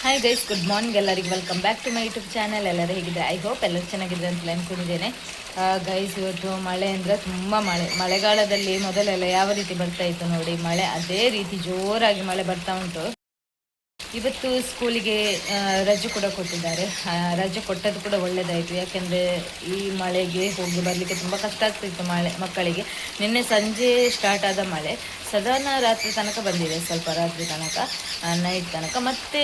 Hi guys, good morning ಎಲ್ಲರಿಗೆ. Welcome back to my YouTube channel. ಎಲ್ಲರೂ ಹೇಗಿದೆ? I hope ಎಲ್ಲರೂ ಚೆನ್ನಾಗಿದೆ ಅಂತ ಅನ್ಕೊಂಡಿದ್ದೇನೆ. ಗೈಸ್, ಇವತ್ತು ಮಳೆ ಅಂದರೆ ತುಂಬ ಮಳೆಗಾಲದಲ್ಲಿ ಮೊದಲೆಲ್ಲ ಯಾವ ರೀತಿ ಬರ್ತಾ ಇತ್ತು ನೋಡಿ, ಮಳೆ ಅದೇ ರೀತಿ ಜೋರಾಗಿ ಮಳೆ ಬರ್ತಾ ಉಂಟು. ಇವತ್ತು ಸ್ಕೂಲಿಗೆ ರಜೆ ಕೂಡ ಕೊಟ್ಟಿದ್ದಾರೆ. ರಜೆ ಕೊಟ್ಟದ್ದು ಕೂಡ ಒಳ್ಳೆಯದಾಯಿತು, ಯಾಕೆಂದರೆ ಈ ಮಳೆಗೆ ಹೋಗಿ ಬರಲಿಕ್ಕೆ ತುಂಬ ಕಷ್ಟ ಆಗ್ತಿತ್ತು ಮಕ್ಕಳಿಗೆ. ನಿನ್ನೆ ಸಂಜೆ ಸ್ಟಾರ್ಟ್ ಆದ ಮಳೆ ಸಾಧಾರಣ ರಾತ್ರಿ ತನಕ ಬಂದಿದೆ, ಸ್ವಲ್ಪ ರಾತ್ರಿ ತನಕ, ನೈಟ್ ತನಕ. ಮತ್ತು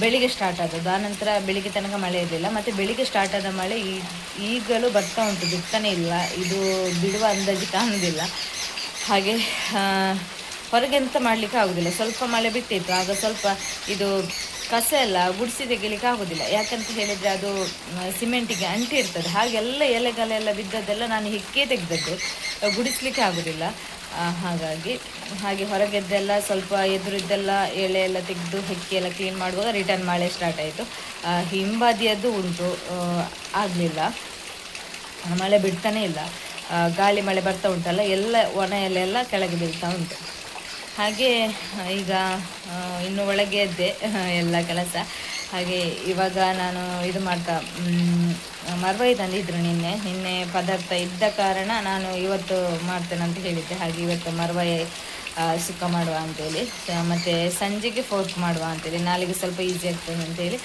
ಬೆಳಿಗ್ಗೆ ಸ್ಟಾರ್ಟ್ ಆದದ್ದು, ಆನಂತರ ಬೆಳಿಗ್ಗೆ ತನಕ ಮಳೆ ಇರಲಿಲ್ಲ. ಮತ್ತು ಬೆಳಿಗ್ಗೆ ಸ್ಟಾರ್ಟ್ ಆದ ಮಳೆ ಈಗಲೂ ಬರ್ತಾ ಉಂಟು, ಬಿಡ್ತಾನೆ ಇಲ್ಲ. ಇದು ಬಿಡುವ ಅಂದಾಜು ಕಾಣೋದಿಲ್ಲ. ಹಾಗೆ ಹೊರಗೆ ಎಂತ ಮಾಡಲಿಕ್ಕೆ ಆಗೋದಿಲ್ಲ. ಸ್ವಲ್ಪ ಮಳೆ ಬಿಟ್ಟಿತ್ತು, ಆಗ ಸ್ವಲ್ಪ ಇದು ಕಸ ಎಲ್ಲ ಗುಡಿಸಿ ತೆಗಿಲಿಕ್ಕೆ ಆಗೋದಿಲ್ಲ. ಯಾಕಂತ ಹೇಳಿದರೆ ಅದು ಸಿಮೆಂಟಿಗೆ ಅಂಟಿ ಇರ್ತದೆ. ಹಾಗೆಲ್ಲ ಎಲೆಗಳೆಲ್ಲ ಬಿದ್ದದ್ದೆಲ್ಲ ನಾನು ಹಿಕ್ಕೇ ತೆಗೆದದ್ದು, ಗುಡಿಸ್ಲಿಕ್ಕೆ ಆಗೋದಿಲ್ಲ. ಹಾಗೆ ಹೊರಗೆದ್ದೆಲ್ಲ ಸ್ವಲ್ಪ ಎದುರಿದ್ದೆಲ್ಲ ಎಳೆ ಎಲ್ಲ ತೆಗೆದು ಹೆಕ್ಕಿ ಎಲ್ಲ ಕ್ಲೀನ್ ಮಾಡುವಾಗ ರಿಟರ್ನ್ ಮಳೆ ಸ್ಟಾರ್ಟ್ ಆಯಿತು. ಹಿಂಬದಿಯದ್ದು ಉಂಟು, ಆಗಲಿಲ್ಲ, ಮಳೆ ಬಿಡ್ತಾನೆ ಇಲ್ಲ. ಗಾಳಿ ಮಳೆ ಬರ್ತಾ ಉಂಟಲ್ಲ, ಎಲ್ಲ ಒಣ ಎಲೆಲ್ಲ ಕೆಳಗೆ ಬೀಳ್ತಾ ಉಂಟು. ಹಾಗೆ ಈಗ ಇನ್ನು ಒಳಗೆ ಎದ್ದೆ ಎಲ್ಲ ಕೆಲಸ. ಹಾಗೆ ಇವಾಗ ನಾನು ಇದು ಮಾಡ್ತಾ ಮರ್ವಾಯಿ ತಂದಿದ್ರು ನಿನ್ನೆ ಪದಾರ್ಥ ಇದ್ದ ಕಾರಣ ನಾನು ಇವತ್ತು ಮಾಡ್ತೇನೆ ಅಂತ ಹೇಳಿದ್ದೆ. ಹಾಗೆ ಇವತ್ತು ಮರ್ವಾಯಿ ಸುಕ್ಕ ಮಾಡುವ ಅಂತೇಳಿ, ಮತ್ತು ಸಂಜೆಗೆ ಫೋರ್ಕ್ ಮಾಡುವ ಅಂತೇಳಿ, ನಾಳೆಗೆ ಸ್ವಲ್ಪ ಈಸಿ ಆಗ್ತದೆ ಅಂತೇಳಿ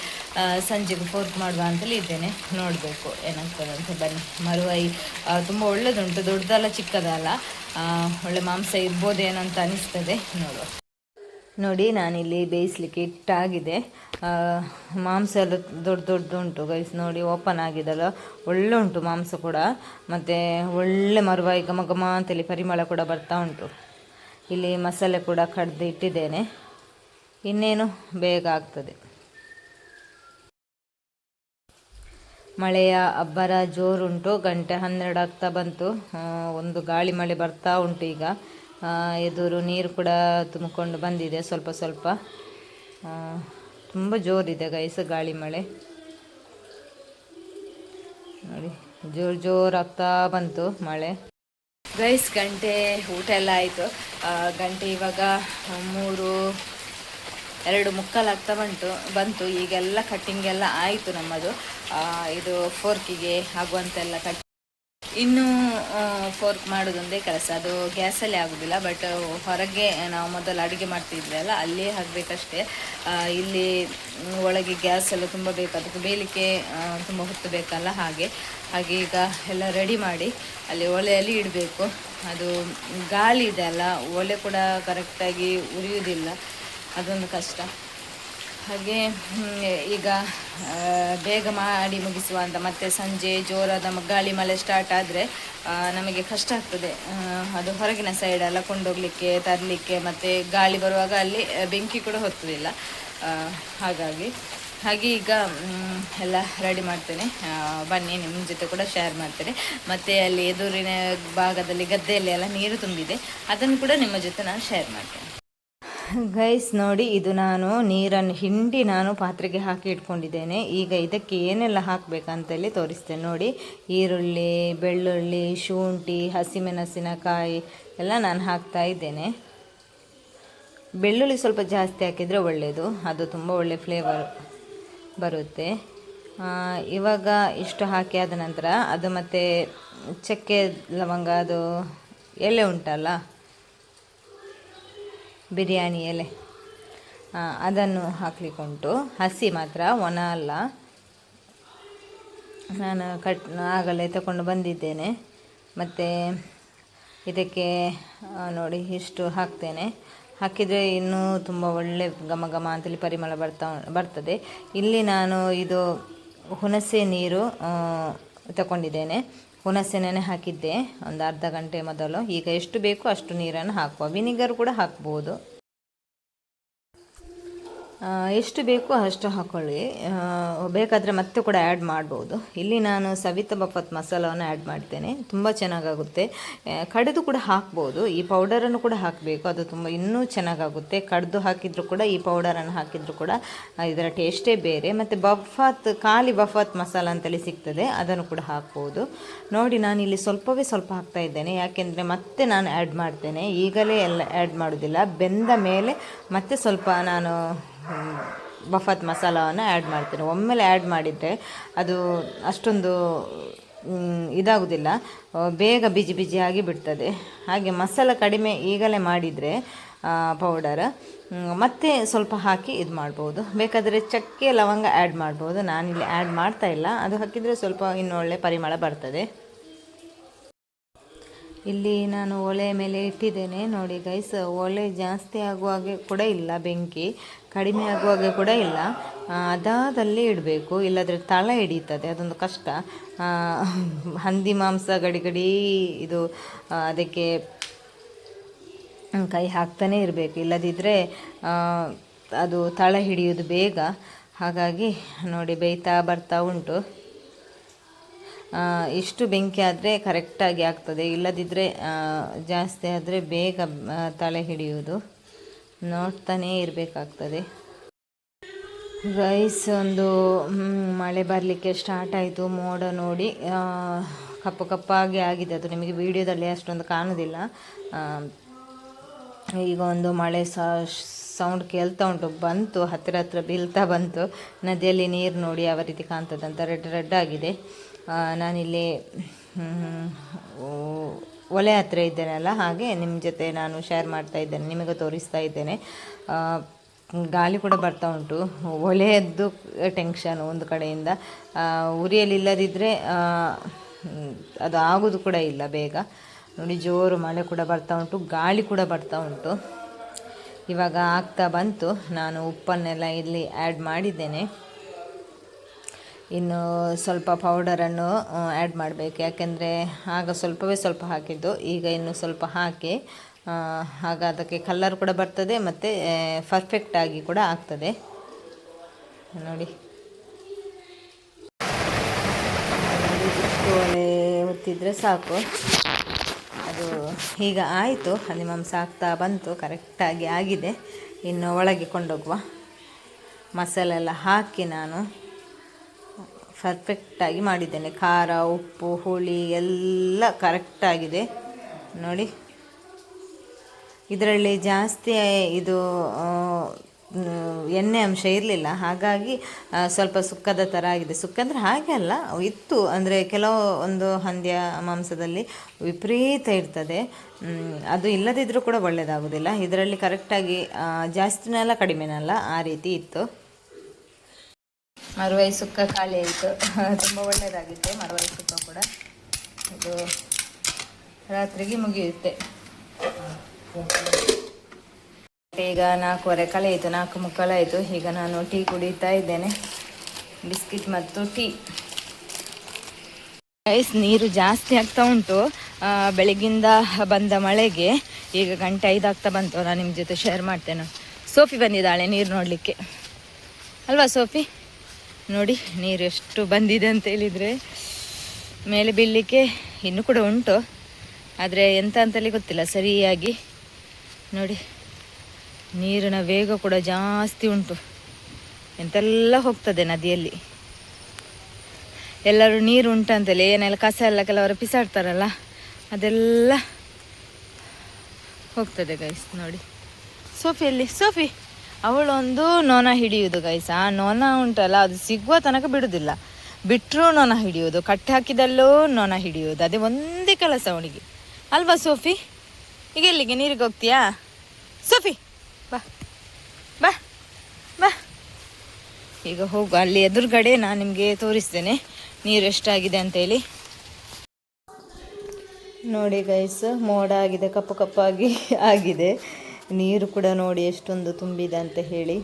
ಸಂಜೆಗೆ ಫೋರ್ಕ್ ಮಾಡುವ ಅಂತೇಳಿ ಇದ್ದೇನೆ. ನೋಡಬೇಕು ಏನಾಗ್ತದೆ ಅಂತ. ಬನ್ನಿ, ಮರುವಾಯಿ ತುಂಬ ಒಳ್ಳೆದುಂಟು, ದೊಡ್ಡದಲ್ಲ ಚಿಕ್ಕದಲ್ಲ, ಒಳ್ಳೆ ಮಾಂಸ ಇರ್ಬೋದೇನೋ ಅಂತ ಅನಿಸ್ತದೆ. ನೋಡುವ. ನೋಡಿ, ನಾನಿಲ್ಲಿ ಬೇಯಿಸ್ಲಿಕ್ಕೆ ಇಟ್ಟಾಗಿದೆ. ಮಾಂಸ ಎಲ್ಲ ದೊಡ್ಡ ಉಂಟು ಗೈಸ್. ನೋಡಿ, ಓಪನ್ ಆಗಿದಲ್ಲ, ಒಳ್ಳೆ ಉಂಟು ಮಾಂಸ ಕೂಡ. ಮತ್ತು ಒಳ್ಳೆ ಮರುವಾಯಿ ಘಮ ಘಮ ಅಂತೇಳಿ ಪರಿಮಳ ಕೂಡ ಬರ್ತಾ ಉಂಟು. ಇಲ್ಲಿ ಮಸಾಲೆ ಕೂಡ ಕಡ್ದು ಇಟ್ಟಿದ್ದೇನೆ, ಇನ್ನೇನು ಬೇಗ ಆಗ್ತದೆ. ಮಳೆಯ ಅಬ್ಬರ ಜೋರುಂಟು, ಗಂಟೆ 12 ಆಗ್ತಾ ಬಂತು. ಒಂದು ಗಾಳಿ ಮಳೆ ಬರ್ತಾ ಉಂಟು. ಈಗ ಎದುರು ನೀರು ಕೂಡ ತುಂಬಿಕೊಂಡು ಬಂದಿದೆ ಸ್ವಲ್ಪ ಸ್ವಲ್ಪ. ತುಂಬ ಜೋರಿದೆ ಗೈಸ್ ಗಾಳಿ ಮಳೆ. ನೋಡಿ, ಜೋರಾಗ್ತಾ ಬಂತು ಮಳೆ. ಗೈಸ್, ಗಂಟೆ ಊಟ ಎಲ್ಲ ಆಯಿತು. ಗಂಟೆ ಇವಾಗ 3:02 ಆಗ್ತಾ ಬಂತು. ಈಗೆಲ್ಲ ಕಟ್ಟಿಂಗ್ ಎಲ್ಲ ಆಯಿತು ನಮ್ಮದು. ಇದು ಫೋರ್ಕಿಗೆ ಆಗುವಂತೆಲ್ಲ ಇನ್ನು ಫೋರ್ಕ್ ಮಾಡೋದೊಂದೇ ಕೆಲಸ. ಅದು ಗ್ಯಾಸಲ್ಲಿ ಆಗೋದಿಲ್ಲ, ಬಟ್ ಹೊರಗೆ ನಾವು ಮೊದಲು ಅಡುಗೆ ಮಾಡ್ತಿದ್ವಲ್ಲ, ಅಲ್ಲೇ ಹಾಕಬೇಕಷ್ಟೇ. ಇಲ್ಲಿ ಒಳಗೆ ಗ್ಯಾಸ್ ಎಲ್ಲ ತುಂಬ ಬೇಕು, ಅದಕ್ಕೆ ಬೇಯಲಿಕ್ಕೆ ತುಂಬ ಹೊತ್ತು ಬೇಕಲ್ಲ. ಹಾಗೆ ಈಗ ಎಲ್ಲ ರೆಡಿ ಮಾಡಿ ಅಲ್ಲಿ ಒಲೆಯಲ್ಲಿ ಇಡಬೇಕು. ಅದು ಗಾಳಿ ಇದೆ ಅಲ್ಲ, ಒಲೆ ಕೂಡ ಕರೆಕ್ಟಾಗಿ ಉರಿಯುವುದಿಲ್ಲ, ಅದೊಂದು ಕಷ್ಟ. ಹಾಗೆ ಈಗ ಬೇಗ ಮಾಡಿ ಮುಗಿಸುವ ಅಂತ. ಮತ್ತು ಸಂಜೆ ಜೋರಾದ ಗಾಳಿ ಮಳೆ ಸ್ಟಾರ್ಟ್ ಆದರೆ ನಮಗೆ ಕಷ್ಟ ಆಗ್ತದೆ. ಅದು ಹೊರಗಿನ ಸೈಡೆಲ್ಲ ಕೊಂಡೋಗಲಿಕ್ಕೆ ತರಲಿಕ್ಕೆ, ಮತ್ತು ಗಾಳಿ ಬರುವಾಗ ಅಲ್ಲಿ ಬೆಂಕಿ ಕೂಡ ಹೊತ್ತುವುದಿಲ್ಲ. ಹಾಗೆ ಈಗ ಎಲ್ಲ ರೆಡಿ ಮಾಡ್ತೇನೆ. ಬನ್ನಿ, ನಿಮ್ಮ ಜೊತೆ ಕೂಡ ಶೇರ್ ಮಾಡ್ತೇನೆ. ಮತ್ತು ಅಲ್ಲಿ ಎದುರಿನ ಭಾಗದಲ್ಲಿ ಗದ್ದೆಯಲ್ಲಿ ಎಲ್ಲ ನೀರು ತುಂಬಿದೆ, ಅದನ್ನು ಕೂಡ ನಿಮ್ಮ ಜೊತೆ ನಾನು ಶೇರ್ ಮಾಡ್ತೇನೆ. ಗೈಸ್ ನೋಡಿ, ಇದು ನಾನು ನೀರನ್ನು ಹಿಂಡಿ ನಾನು ಪಾತ್ರೆಗೆ ಹಾಕಿ ಇಟ್ಕೊಂಡಿದ್ದೇನೆ. ಈಗ ಇದಕ್ಕೆ ಏನೆಲ್ಲ ಹಾಕಬೇಕಂತೇಳಿ ತೋರಿಸ್ತೇನೆ ನೋಡಿ. ಈರುಳ್ಳಿ, ಬೆಳ್ಳುಳ್ಳಿ, ಶುಂಠಿ, ಹಸಿಮೆಣಸಿನಕಾಯಿ ಎಲ್ಲ ನಾನು ಹಾಕ್ತಾ ಇದ್ದೇನೆ. ಬೆಳ್ಳುಳ್ಳಿ ಸ್ವಲ್ಪ ಜಾಸ್ತಿ ಹಾಕಿದರೆ ಒಳ್ಳೆಯದು, ಅದು ತುಂಬ ಒಳ್ಳೆ ಫ್ಲೇವರ್ ಬರುತ್ತೆ. ಇವಾಗ ಇಷ್ಟು ಹಾಕಿ ಆದ ನಂತರ ಅದು ಮತ್ತು ಚಕ್ಕೆ ಲವಂಗ, ಅದು ಎಲೆ ಉಂಟಲ್ಲ, ಬಿರಿಯಾನಿ ಎಲೆ, ಅದನ್ನು ಹಾಕಲಿಕ್ಕುಂಟು. ಹಸಿ ಮಾತ್ರ, ಒಣ ಅಲ್ಲ. ನಾನು ಆಗಲೇ ತಗೊಂಡು ಬಂದಿದ್ದೇನೆ. ಮತ್ತು ಇದಕ್ಕೆ ನೋಡಿ ಇಷ್ಟು ಹಾಕ್ತೇನೆ. ಹಾಕಿದರೆ ಇನ್ನೂ ತುಂಬ ಒಳ್ಳೆ ಘಮ ಘಮ ಅಂತೇಳಿ ಪರಿಮಳ ಬರ್ತದೆ. ಇಲ್ಲಿ ನಾನು ಇದು ಹುಣಸೆ ನೀರು ತಗೊಂಡಿದ್ದೇನೆ. ಹುಣಸೆ ನೆನೆ ಹಾಕಿದ್ದೆ ಒಂದು ಅರ್ಧ ಗಂಟೆ ಮೊದಲು. ಈಗ ಎಷ್ಟು ಬೇಕು ಅಷ್ಟು ನೀರನ್ನು ಹಾಕುವ. ವಿನಿಗರ್ ಕೂಡ ಹಾಕ್ಬೋದು, ಎಷ್ಟು ಬೇಕು ಅಷ್ಟು ಹಾಕ್ಕೊಳ್ಳಿ. ಬೇಕಾದರೆ ಮತ್ತೆ ಕೂಡ ಆ್ಯಡ್ ಮಾಡ್ಬೋದು. ಇಲ್ಲಿ ನಾನು ಸವಿತಾ ಬಫತ್ ಮಸಾಲವನ್ನು ಆ್ಯಡ್ ಮಾಡ್ತೇನೆ, ತುಂಬ ಚೆನ್ನಾಗಾಗುತ್ತೆ. ಕಡೆದು ಕೂಡ ಹಾಕ್ಬೋದು, ಈ ಪೌಡರನ್ನು ಕೂಡ ಹಾಕಬೇಕು, ಅದು ತುಂಬ ಇನ್ನೂ ಚೆನ್ನಾಗಾಗುತ್ತೆ. ಕಡ್ದು ಹಾಕಿದರೂ ಕೂಡ, ಈ ಪೌಡರನ್ನು ಹಾಕಿದರೂ ಕೂಡ ಇದರ ಟೇಸ್ಟೇ ಬೇರೆ. ಮತ್ತು ಖಾಲಿ ಬಫತ್ ಮಸಾಲ ಅಂತೇಳಿ ಸಿಗ್ತದೆ, ಅದನ್ನು ಕೂಡ ಹಾಕ್ಬೋದು. ನೋಡಿ, ನಾನು ಇಲ್ಲಿ ಸ್ವಲ್ಪ ಹಾಕ್ತಾ ಇದ್ದೇನೆ, ಯಾಕೆಂದರೆ ಮತ್ತೆ ನಾನು ಆ್ಯಡ್ ಮಾಡ್ತೇನೆ. ಈಗಲೇ ಎಲ್ಲ ಆ್ಯಡ್ ಮಾಡೋದಿಲ್ಲ, ಬೆಂದ ಮೇಲೆ ಮತ್ತೆ ಸ್ವಲ್ಪ ನಾನು ಬಫತ್ ಮಸಾಲವನ್ನು ಆ್ಯಡ್ ಮಾಡ್ತೇನೆ. ಒಮ್ಮೆಲೆ ಆ್ಯಡ್ ಮಾಡಿದರೆ ಅದು ಅಷ್ಟೊಂದು ಇದಾಗುವುದಿಲ್ಲ, ಬೇಗ ಬಿಜಿ ಬಿಜಿಯಾಗಿ ಬಿಡ್ತದೆ. ಹಾಗೆ ಮಸಾಲ ಕಡಿಮೆ ಈಗಲೇ ಮಾಡಿದರೆ ಪೌಡರ್ ಮತ್ತೆ ಸ್ವಲ್ಪ ಹಾಕಿ ಇದು ಮಾಡ್ಬೋದು. ಬೇಕಾದರೆ ಚಕ್ಕೆ ಲವಂಗ ಆ್ಯಡ್ ಮಾಡ್ಬೋದು. ನಾನಿಲ್ಲಿ ಆ್ಯಡ್ ಮಾಡ್ತಾಯಿಲ್ಲ, ಅದು ಹಾಕಿದರೆ ಸ್ವಲ್ಪ ಇನ್ನೂ ಒಳ್ಳೆ ಪರಿಮಳ ಬರ್ತದೆ. ಇಲ್ಲಿ ನಾನು ಒಲೆ ಮೇಲೆ ಇಟ್ಟಿದ್ದೇನೆ ನೋಡಿ ಗೈಸ್. ಒಲೆ ಜಾಸ್ತಿ ಆಗುವಾಗೆ ಕೂಡ ಇಲ್ಲ, ಬೆಂಕಿ ಕಡಿಮೆ ಆಗುವಾಗೆ ಕೂಡ ಇಲ್ಲ. ಅದಾದಲ್ಲಿ ಇಡಬೇಕು, ಇಲ್ಲದ್ರೆ ತಳ ಹಿಡಿಯುತ್ತದೆ, ಅದೊಂದು ಕಷ್ಟ. ಹಂದಿ ಮಾಂಸ ಗಡಿ ಗಡಿ ಇದು ಅದಕ್ಕೆ ಕೈ ಹಾಕ್ತಾನೆ ಇರಬೇಕು, ಇಲ್ಲದಿದ್ದರೆ ಅದು ತಳ ಹಿಡಿಯೋದು ಬೇಗ. ಹಾಗಾಗಿ ನೋಡಿ ಬೇಯ್ತಾ ಬರ್ತಾ ಉಂಟು. ಇಷ್ಟು ಬೆಂಕಿ ಆದರೆ ಕರೆಕ್ಟಾಗಿ ಆಗ್ತದೆ, ಇಲ್ಲದಿದ್ದರೆ ಜಾಸ್ತಿ ಆದರೆ ಬೇಗ ತಲೆ ಹಿಡಿಯುವುದು. ನೋಡ್ತಾನೇ ಇರಬೇಕಾಗ್ತದೆ ಗೈಸ್. ಒಂದು ಮಳೆ ಬರಲಿಕ್ಕೆ ಸ್ಟಾರ್ಟ್ ಆಯಿತು. ಮೋಡ ನೋಡಿ ಕಪ್ಪು ಕಪ್ಪಾಗಿ ಆಗಿದೆ, ಅದು ನಿಮಗೆ ವಿಡಿಯೋದಲ್ಲಿ ಅಷ್ಟೊಂದು ಕಾಣೋದಿಲ್ಲ. ಈಗ ಒಂದು ಮಳೆ ಸೌಂಡ್ ಕೇಳ್ತಾ ಉಂಟು, ಬಂತು, ಹತ್ತಿರ ಹತ್ತಿರ ಬೀಳ್ತಾ ಬಂತು. ನದಿಯಲ್ಲಿ ನೀರು ನೋಡಿ ಯಾವ ರೀತಿ ಕಾಣ್ತದಂತ, ರೆಡ್ ಆಗಿದೆ. ನಾನಿಲ್ಲಿ ಒಲೆ ಹತ್ತಿರ ಇದ್ದೇನಲ್ಲ, ಹಾಗೆ ನಿಮ್ಮ ಜೊತೆ ನಾನು ಶೇರ್ ಮಾಡ್ತಾ ಇದ್ದೇನೆ, ನಿಮಗೆ ತೋರಿಸ್ತಾ ಇದ್ದೇನೆ. ಗಾಳಿ ಕೂಡ ಬರ್ತಾ ಉಂಟು, ಒಲೆಯದ್ದು ಟೆನ್ಷನ್ ಒಂದು ಕಡೆಯಿಂದ. ಉರಿಯಲ್ಲಿ ಇಲ್ಲದಿದ್ದರೆ ಅದು ಆಗೋದು ಕೂಡ ಇಲ್ಲ ಬೇಗ. ನೋಡಿ ಜೋರು ಮಳೆ ಕೂಡ ಬರ್ತಾ ಉಂಟು, ಗಾಳಿ ಕೂಡ ಬರ್ತಾ ಉಂಟು. ಇವಾಗ ಆಗ್ತಾ ಬಂತು. ನಾನು ಉಪ್ಪನ್ನೆಲ್ಲ ಇಲ್ಲಿ ಆ್ಯಡ್ ಮಾಡಿದ್ದೇನೆ. ಇನ್ನು ಸ್ವಲ್ಪ ಪೌಡರನ್ನು ಆ್ಯಡ್ ಮಾಡಬೇಕು, ಯಾಕೆಂದರೆ ಆಗ ಸ್ವಲ್ಪವೇ ಸ್ವಲ್ಪ ಹಾಕಿದ್ದು, ಈಗ ಇನ್ನು ಸ್ವಲ್ಪ ಹಾಕಿ ಆಗ ಅದಕ್ಕೆ ಕಲರ್ ಕೂಡ ಬರ್ತದೆ ಮತ್ತು ಪರ್ಫೆಕ್ಟಾಗಿ ಕೂಡ ಆಗ್ತದೆ. ನೋಡಿ ಇಷ್ಟು ಒಲೆ ಹೊತ್ತಿದ್ರೆ ಸಾಕು. ಅದು ಈಗ ಆಯಿತು, ಹಂದಿ ಮಾಂಸ ಆಗ್ತಾ ಬಂತು, ಕರೆಕ್ಟಾಗಿ ಆಗಿದೆ. ಇನ್ನು ಒಳಗೆ ಕೊಂಡೋಗುವ. ಮಸಾಲೆ ಎಲ್ಲ ಹಾಕಿ ನಾನು ಪರ್ಫೆಕ್ಟಾಗಿ ಮಾಡಿದ್ದೇನೆ. ಖಾರ, ಉಪ್ಪು, ಹುಳಿ ಎಲ್ಲ ಕರೆಕ್ಟಾಗಿದೆ ನೋಡಿ. ಇದರಲ್ಲಿ ಜಾಸ್ತಿ ಇದು ಎಣ್ಣೆ ಅಂಶ ಇರಲಿಲ್ಲ, ಹಾಗಾಗಿ ಸ್ವಲ್ಪ ಸುಕ್ಕದ ಥರ ಆಗಿದೆ. ಸುಕ್ಕ ಅಂದರೆ ಹಾಗೆ ಅಲ್ಲ, ಇತ್ತು ಅಂದರೆ ಕೆಲವು ಒಂದು ಹಂದಿಯ ಮಾಂಸದಲ್ಲಿ ವಿಪರೀತ ಇರ್ತದೆ, ಅದು ಇಲ್ಲದಿದ್ದರೂ ಕೂಡ ಒಳ್ಳೆಯದಾಗೋದಿಲ್ಲ. ಇದರಲ್ಲಿ ಕರೆಕ್ಟಾಗಿ ಜಾಸ್ತಿನಲ್ಲ ಕಡಿಮೆನಲ್ಲ, ಆ ರೀತಿ ಇತ್ತು. ಮರುವೈ ಸುಕ್ಕ ಖಾಲಿ ಆಯಿತು. ತುಂಬ ಒಳ್ಳೆಯದಾಗಿತ್ತು ಮರುವೈ ಸುಕ್ಕ ಕೂಡ. ಇದು ರಾತ್ರಿಗೆ ಮುಗಿಯುತ್ತೆ. ಈಗ 4:15 ಕಳೆಯಿತು, 4:15 ಆಯಿತು. ಈಗ ನಾನು ಟೀ ಕುಡಿತಾ ಇದ್ದೇನೆ, ಬಿಸ್ಕಿಟ್ ಮತ್ತು ಟೀ. ರೈಸ್ ನೀರು ಜಾಸ್ತಿ ಆಗ್ತಾ ಉಂಟು ಬೆಳಗಿಂದ ಬಂದ ಮಳೆಗೆ. ಈಗ 4:05 ಆಗ್ತಾ ಬಂತು. ನಾನು ನಿಮ್ಮ ಜೊತೆ ಶೇರ್ ಮಾಡ್ತೇನೆ. ಸೋಫಿ ಬಂದಿದ್ದಾಳೆ ನೀರು ನೋಡಲಿಕ್ಕೆ, ಅಲ್ವಾ ಸೋಫಿ? ನೋಡಿ ನೀರು ಎಷ್ಟು ಬಂದಿದೆ ಅಂತ ಹೇಳಿದರೆ, ಮೇಲೆ ಬೀಳಲಿಕ್ಕೆ ಇನ್ನೂ ಕೂಡ ಉಂಟು, ಆದರೆ ಎಂತ ಅಂತಲೇ ಗೊತ್ತಿಲ್ಲ ಸರಿಯಾಗಿ. ನೋಡಿ ನೀರಿನ ವೇಗ ಕೂಡ ಜಾಸ್ತಿ ಉಂಟು, ಎಂತೆಲ್ಲ ಹೋಗ್ತದೆ ನದಿಯಲ್ಲಿ. ಎಲ್ಲರೂ ನೀರು ಉಂಟಂತಲೇ ಏನೆಲ್ಲ ಕಸ ಎಲ್ಲ ಕೆಲವರು ಬಿಸಾಡ್ತಾರಲ್ಲ, ಅದೆಲ್ಲ ಹೋಗ್ತದೆ ಗೈಸ್. ನೋಡಿ ಸೋಫಿಯಲ್ಲಿ, ಸೋಫಿ ಅವಳೊಂದು ನೊಣ ಹಿಡಿಯುವುದು ಗೈಸ್. ಆ ನೊಣ ಉಂಟಲ್ಲ, ಅದು ಸಿಗುವ ತನಕ ಬಿಡುವುದಿಲ್ಲ, ಬಿಟ್ಟರೂ ನೊಣ ಹಿಡಿಯೋದು, ಕಟ್ಟೆ ಹಾಕಿದಲ್ಲೂ ನೊಣ ಹಿಡಿಯೋದು, ಅದೇ ಒಂದೇ ಕೆಲಸ ಅವಳಿಗೆ, ಅಲ್ವಾ ಸೋಫಿ? ಈಗ ಎಲ್ಲಿಗೆ ನೀರಿಗೆ ಹೋಗ್ತೀಯಾ ಸೋಫಿ? ಬಾ ಬಾ ಬಾ, ಈಗ ಹೋಗು. ಅಲ್ಲಿ ಎದುರುಗಡೆ ನಾನು ನಿಮಗೆ ತೋರಿಸ್ತೇನೆ ನೀರು ಎಷ್ಟಾಗಿದೆ ಅಂತೇಳಿ. ನೋಡಿ ಗೈಸ್, ಮೋಡ ಆಗಿದೆ, ಕಪ್ಪು ಕಪ್ಪಾಗಿ ಆಗಿದೆ. ನೀರು ಕೂಡ ನೋಡಿ ಎಷ್ಟೊಂದು ತುಂಬಿದೆ ಅಂತ ಹೇಳಿ.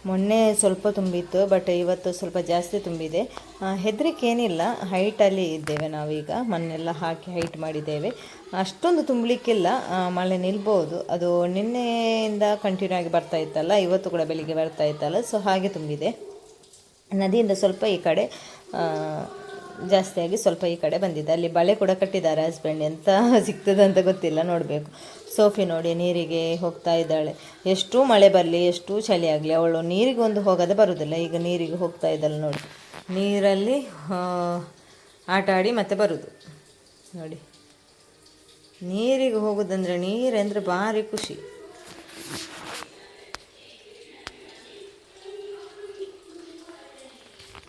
ಮೊನ್ನೆ ಸ್ವಲ್ಪ ತುಂಬಿತ್ತು, ಬಟ್ ಇವತ್ತು ಸ್ವಲ್ಪ ಜಾಸ್ತಿ ತುಂಬಿದೆ. ಹೆದರಿಕೆ ಏನಿಲ್ಲ, ಹೈಟಲ್ಲಿ ಇದ್ದೇವೆ ನಾವೀಗ, ಮಣ್ಣೆಲ್ಲ ಹಾಕಿ ಹೈಟ್ ಮಾಡಿದ್ದೇವೆ. ಅಷ್ಟೊಂದು ತುಂಬಲಿಕ್ಕಿಲ್ಲ, ಮಳೆ ನಿಲ್ಬೋದು. ಅದು ನಿನ್ನೆಯಿಂದ ಕಂಟಿನ್ಯೂ ಆಗಿ ಬರ್ತಾ ಇತ್ತಲ್ಲ, ಇವತ್ತು ಕೂಡ ಬೆಳಿಗ್ಗೆ ಬರ್ತಾ ಇತ್ತಲ್ಲ, ಸೊ ಹಾಗೆ ತುಂಬಿದೆ. ನದಿಯಿಂದ ಸ್ವಲ್ಪ ಈ ಕಡೆ ಜಾಸ್ತಿಯಾಗಿ ಸ್ವಲ್ಪ ಈ ಕಡೆ ಬಂದಿದೆ. ಅಲ್ಲಿ ಬಳೆ ಕೂಡ ಕಟ್ಟಿದ್ದಾರೆ ಹಸ್ಬೆಂಡ್, ಎಂತ ಸಿಗ್ತದೆ ಅಂತ ಗೊತ್ತಿಲ್ಲ, ನೋಡಬೇಕು. ಸೋಫಿ ನೋಡಿ ನೀರಿಗೆ ಹೋಗ್ತಾ ಇದ್ದಾಳೆ. ಎಷ್ಟು ಮಳೆ ಬರಲಿ, ಎಷ್ಟು ಚಳಿ ಆಗಲಿ, ಅವಳು ನೀರಿಗೆ ಒಂದು ಹೋಗದೆ ಬರುವುದಿಲ್ಲ. ಈಗ ನೀರಿಗೆ ಹೋಗ್ತಾ ಇದ್ದಾಳೆ ನೋಡಿ, ನೀರಲ್ಲಿ ಆಟ ಆಡಿ ಮತ್ತೆ ಬರುವುದು ನೋಡಿ. ನೀರಿಗೆ ಹೋಗೋದಂದರೆ, ನೀರೆಂದರೆ ಭಾರಿ ಖುಷಿ.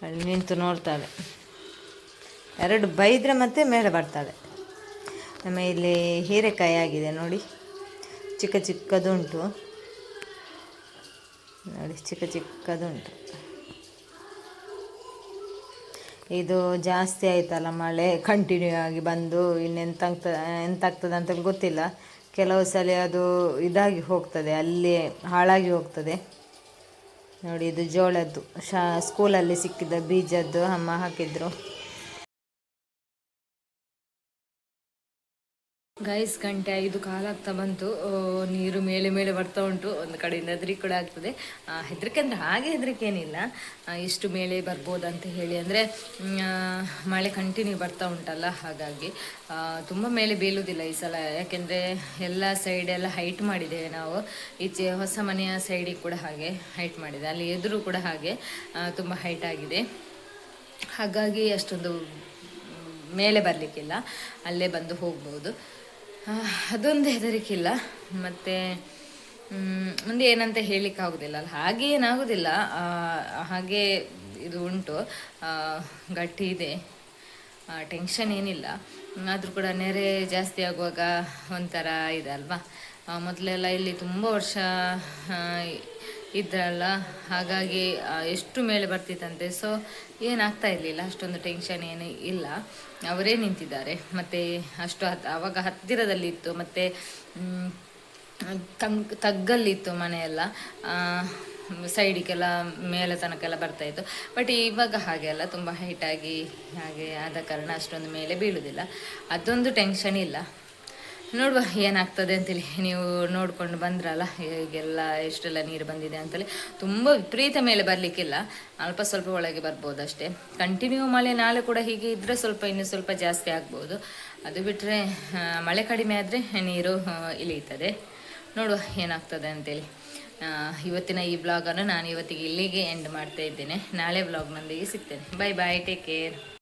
ಅಲ್ಲಿ ನಿಂತು ನೋಡ್ತಾಳೆ. 2 ಬೈದರೆ ಮತ್ತೆ ಮೇಲೆ ಬರ್ತಾಳೆ. ನಮ್ಮ ಇಲ್ಲಿ ಹೀರೆಕಾಯಿ ಆಗಿದೆ ನೋಡಿ, ಚಿಕ್ಕ ಚಿಕ್ಕದುಂಟು ನೋಡಿ, ಚಿಕ್ಕ ಚಿಕ್ಕದುಂಟು. ಇದು ಜಾಸ್ತಿ ಆಯ್ತಲ್ಲ ಮಳೆ ಕಂಟಿನ್ಯೂ ಆಗಿ ಬಂದು, ಎಂತಾಗ್ತದೆ ಅಂತ ಗೊತ್ತಿಲ್ಲ. ಕೆಲವು ಸಲ ಅದು ಇದಾಗಿ ಹೋಗ್ತದೆ, ಅಲ್ಲಿ ಹಾಳಾಗಿ ಹೋಗ್ತದೆ ನೋಡಿ. ಇದು ಜೋಳದ್ದು ಸ್ಕೂಲಲ್ಲಿ ಸಿಕ್ಕಿದ ಬೀಜದ್ದು ಅಮ್ಮ ಹಾಕಿದ್ರು. ಗೈಸ್, ಗಂಟೆ 5 ಕಾಲಾಗ್ತಾ ಬಂತು. ನೀರು ಮೇಲೆ ಮೇಲೆ ಬರ್ತಾ ಉಂಟು. ಒಂದು ಕಡೆಯಿಂದ ಹೆದರಿಕೆ ಕೂಡ ಆಗ್ತದೆ. ಹೆದರಿಕೆ ಅಂದರೆ ಹಾಗೆ ಹೆದರಿಕೆ ಏನಿಲ್ಲ, ಎಷ್ಟು ಮೇಲೆ ಬರ್ಬೋದಂತ ಹೇಳಿ. ಅಂದರೆ ಮಳೆ ಕಂಟಿನ್ಯೂ ಬರ್ತಾ ಉಂಟಲ್ಲ, ಹಾಗಾಗಿ ತುಂಬ ಮೇಲೆ ಬೀಳುವುದಿಲ್ಲ ಈ ಸಲ. ಯಾಕೆಂದರೆ ಎಲ್ಲ ಸೈಡೆಲ್ಲ ಹೈಟ್ ಮಾಡಿದ್ದೇವೆ ನಾವು. ಈಚೆ ಹೊಸ ಮನೆಯ ಸೈಡಿಗೆ ಕೂಡ ಹಾಗೆ ಹೈಟ್ ಮಾಡಿದೆ, ಅಲ್ಲಿ ಎದುರು ಕೂಡ ಹಾಗೆ ತುಂಬ ಹೈಟ್ ಆಗಿದೆ. ಹಾಗಾಗಿ ಅಷ್ಟೊಂದು ಮೇಲೆ ಬರಲಿಕ್ಕಿಲ್ಲ, ಅಲ್ಲೇ ಬಂದು ಹೋಗ್ಬೋದು. ಅದೊಂದು ಹೆದರಿಕಿಲ್ಲ. ಮತ್ತು ಮುಂದೆ ಏನಂತ ಹೇಳಲಿಕ್ಕಾಗೋದಿಲ್ಲ ಅಲ್ಲ, ಹಾಗೆ ಏನಾಗೋದಿಲ್ಲ, ಹಾಗೆ ಇದು ಉಂಟು, ಗಟ್ಟಿ ಇದೆ, ಟೆನ್ಷನ್ ಏನಿಲ್ಲ. ಆದರೂ ಕೂಡ ನೆರೆ ಜಾಸ್ತಿ ಆಗುವಾಗ ಒಂಥರ ಇದೆ ಅಲ್ವಾ. ಮೊದಲೆಲ್ಲ ಇಲ್ಲಿ ತುಂಬ ವರ್ಷ ಇದ್ರಲ್ಲ, ಹಾಗಾಗಿ ಎಷ್ಟು ಮೇಲೆ ಬರ್ತಿತ್ತಂತೆ. ಸೊ ಏನಾಗ್ತಾ ಇರಲಿಲ್ಲ, ಅಷ್ಟೊಂದು ಟೆನ್ಷನ್ ಏನು ಇಲ್ಲ. ಅವರೇ ನಿಂತಿದ್ದಾರೆ. ಮತ್ತು ಅಷ್ಟು ಆವಾಗ ಹತ್ತಿರದಲ್ಲಿತ್ತು, ಮತ್ತು ತಗ್ಗಲ್ಲಿತ್ತು ಮನೆಯೆಲ್ಲ, ಸೈಡಿಗೆಲ್ಲ ಮೇಲೆ ತನಕೆಲ್ಲ ಬರ್ತಾಯಿತ್ತು. ಬಟ್ ಇವಾಗ ಹಾಗೆ ಅಲ್ಲ, ತುಂಬ ಹೈಟಾಗಿ ಹಾಗೆ ಆದ ಕಾರಣ ಅಷ್ಟೊಂದು ಮೇಲೆ ಬೀಳುವುದಿಲ್ಲ, ಅದೊಂದು ಟೆನ್ಷನ್ ಇಲ್ಲ. ನೋಡುವ ಏನಾಗ್ತದೆ ಅಂತೇಳಿ. ನೀವು ನೋಡ್ಕೊಂಡು ಬಂದ್ರಲ್ಲ ಈಗೆಲ್ಲ ಎಷ್ಟೆಲ್ಲ ನೀರು ಬಂದಿದೆ ಅಂತೇಳಿ. ತುಂಬ ವಿಪರೀತ ಮೇಲೆ ಬರಲಿಕ್ಕಿಲ್ಲ, ಅಲ್ಪ ಸ್ವಲ್ಪ ಒಳಗೆ ಬರ್ಬೋದು ಅಷ್ಟೇ. ಕಂಟಿನ್ಯೂ ಮಳೆ ನಾಳೆ ಕೂಡ ಹೀಗೆ ಇದ್ದರೆ ಇನ್ನೂ ಸ್ವಲ್ಪ ಜಾಸ್ತಿ ಆಗ್ಬೋದು. ಅದು ಬಿಟ್ಟರೆ ಮಳೆ ಕಡಿಮೆ ಆದರೆ ನೀರು ಇಳಿಯುತ್ತದೆ. ನೋಡುವ ಏನಾಗ್ತದೆ ಅಂತೇಳಿ. ಇವತ್ತಿನ ಈ ಬ್ಲಾಗನ್ನು ನಾನು ಇವತ್ತಿಗೆ ಇಲ್ಲಿಗೆ ಎಂಡ್ ಮಾಡ್ತಾ ಇದ್ದೇನೆ. ನಾಳೆ ಬ್ಲಾಗ್ನೊಂದಿಗೆ ಸಿಗ್ತೇನೆ. Bye bye, take care.